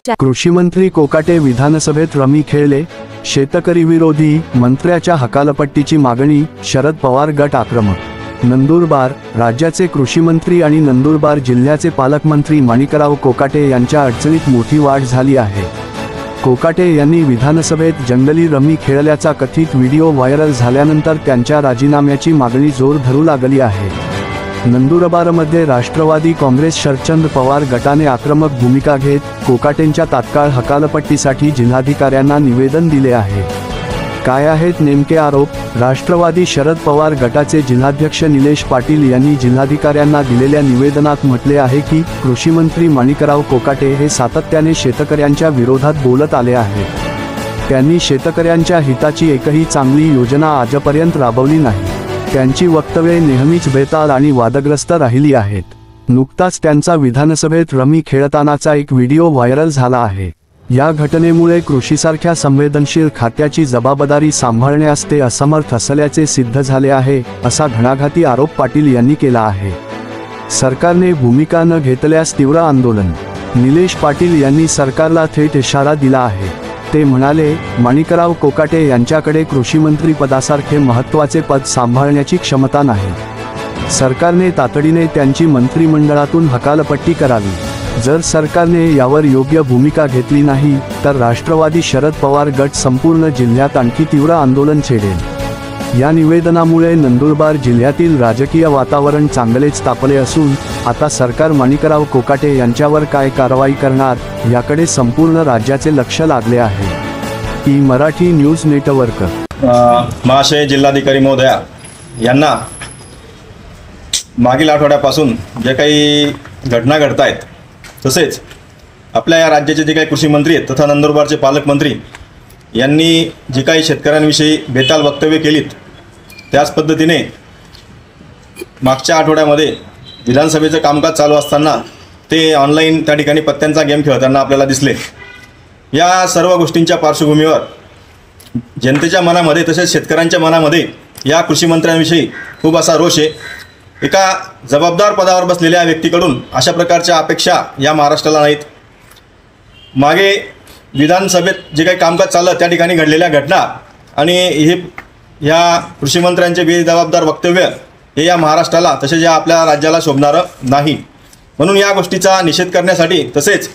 कृषी मंत्री कोकाटे विधानसभेत रमी खेळले, शेतकरी विरोधी मंत्र्याच्या हकालपट्टीची मागणी, शरद पवार गट आक्रमक। नंदुरबार राज्याचे कृषी मंत्री आणि नंदुरबार जिल्ह्याचे पालकमंत्री माणिकराव कोकाटे यांच्या अडचणीत मोठी वाढ झाली आहे। कोकाटे यांनी विधानसभेत जंगली रमी खेळल्याचा कथित व्हिडिओ व्हायरल झाल्यानंतर त्यांच्या राजीनाम्याची मागणी जोर धरू लागली आहे। नंदुरबारमध्ये राष्ट्रवादी काँग्रेस शरदचंद्र पवार गटाने आक्रमक भूमिका घेत कोकाटेंच्या तात्काळ हकालपट्टीसाठी जिल्हाधिकाऱ्यांना निवेदन दिले आहे। काय आहेत नेमके आरोप? राष्ट्रवादी शरद पवार गटाचे जिल्हाध्यक्ष निलेश पाटील यांनी जिल्हाधिकाऱ्यांना दिलेल्या निवेदनात म्हटले आहे की कृषी मंत्री माणिकराव कोकाटे हे सातत्याने शेतकऱ्यांच्या विरोधात बोलत आले आहेत। त्यांनी शेतकऱ्यांच्या हिताची एकही चांगली योजना आजपर्यंत राबवली नाही। त्यांची वक्तव्ये नेहमीच बेताल आणि वादग्रस्त राहिली आहेत। नुकताच त्यांचा विधानसभेत रमी खेळतानाचा एक व्हिडिओ व्हायरल झाला आहे। या घटनेमुळे कृषीसारख्या संवेदनशील खात्याची जबाबदारी सांभाळण्यास ते असमर्थ असल्याचे सिद्ध झाले आहे, असा घणाघाती आरोप पाटील यांनी केला आहे। सरकारने भूमिका न घेतल्यास तीव्र आंदोलन। निलेश पाटील यांनी सरकारला थेट इशारा दिला आहे। ते म्हणाले, माणिकराव कोकाटे यांच्याकडे कृषीमंत्री पदासारखे महत्त्वाचे पद सांभाळण्याची क्षमता नाही। सरकारने तातडीने त्यांची मंत्रिमंडळातून हकालपट्टी करावी। जर सरकारने यावर योग्य भूमिका घेतली नाही तर राष्ट्रवादी शरद पवार गट संपूर्ण जिल्ह्यात आणखी तीव्र आंदोलन छेडेल। या निवेदनामुळे नंदुरबार जिल्ह्यातील राजकीय वातावरण चांगलेच तापले असून आता सरकार माणिकराव कोकाटे यांच्यावर काय कारवाई करणार याकडे संपूर्ण राज्याचे लक्ष लागले आहे। E Marathi news network. महाशय जिल्हाधिकारी महोदया यांना मागील आठवड्यापासून जे काही घटना घडत आहेत, तसेच आपल्या या राज्याचे जे काही कृषी मंत्री आहेत तथा नंदुरबारचे पालकमंत्री यांनी जी काही शेतकऱ्यांविषयी बेताल वक्तव्ये केलीत, त्याच पद्धतीने मागच्या आठवड्यामध्ये विधानसभेचं कामकाज चालू असताना ते ऑनलाईन त्या ठिकाणी पत्त्यांचा गेम खेळताना आपल्याला दिसले। या सर्व गोष्टींच्या पार्श्वभूमीवर जनतेच्या मनामध्ये तसेच शेतकऱ्यांच्या मनामध्ये या कृषी मंत्र्यांविषयी खूप असा रोष आहे। एका जबाबदार पदावर बसलेल्या व्यक्तीकडून अशा प्रकारच्या अपेक्षा या महाराष्ट्राला नाहीत। मागे विधानसभेत जे काही कामकाज चाललं त्या ठिकाणी घडलेल्या घटना आणि ह्या कृषी मंत्र्यांचे बेजबाबदार वक्तव्य हे या महाराष्ट्राला तसेच या आपल्या राज्याला शोभणारं नाही। म्हणून या गोष्टीचा निषेध करण्यासाठी तसेच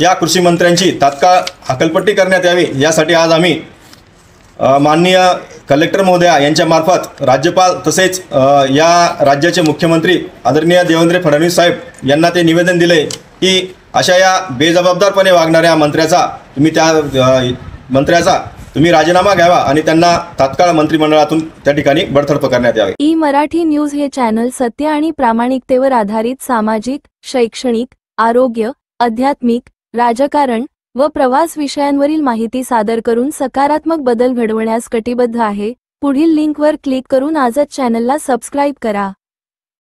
या कृषी मंत्र्यांची तात्काळ हकालपट्टी करण्यात यावी यासाठी आज आम्ही माननीय कलेक्टर महोदया यांच्यामार्फत राज्यपाल तसेच या राज्याचे मुख्यमंत्री आदरणीय देवेंद्र फडणवीस साहेब यांना ते निवेदन दिले की अशा या बेजबाबदारपणे वागणाऱ्या मंत्र्याचा तुम्ही राजीनामा घ्यावा आणि त्यांना तात्काळ मंत्रिमंडळातून त्या ठिकाणी बडतर्फ करण्यात यावे। ई मराठी न्यूज हे चॅनल सत्य आणि प्रामाणिकतेवर आधारित सामाजिक, शैक्षणिक, आरोग्य, आध्यात्मिक, राजकारण व प्रवास विषयांवरील माहिती सादर करून सकारात्मक बदल घडवण्यास कटिबद्ध आहे। पुढील लिंकवर क्लिक करून आजच चॅनलला सबस्क्राईब करा।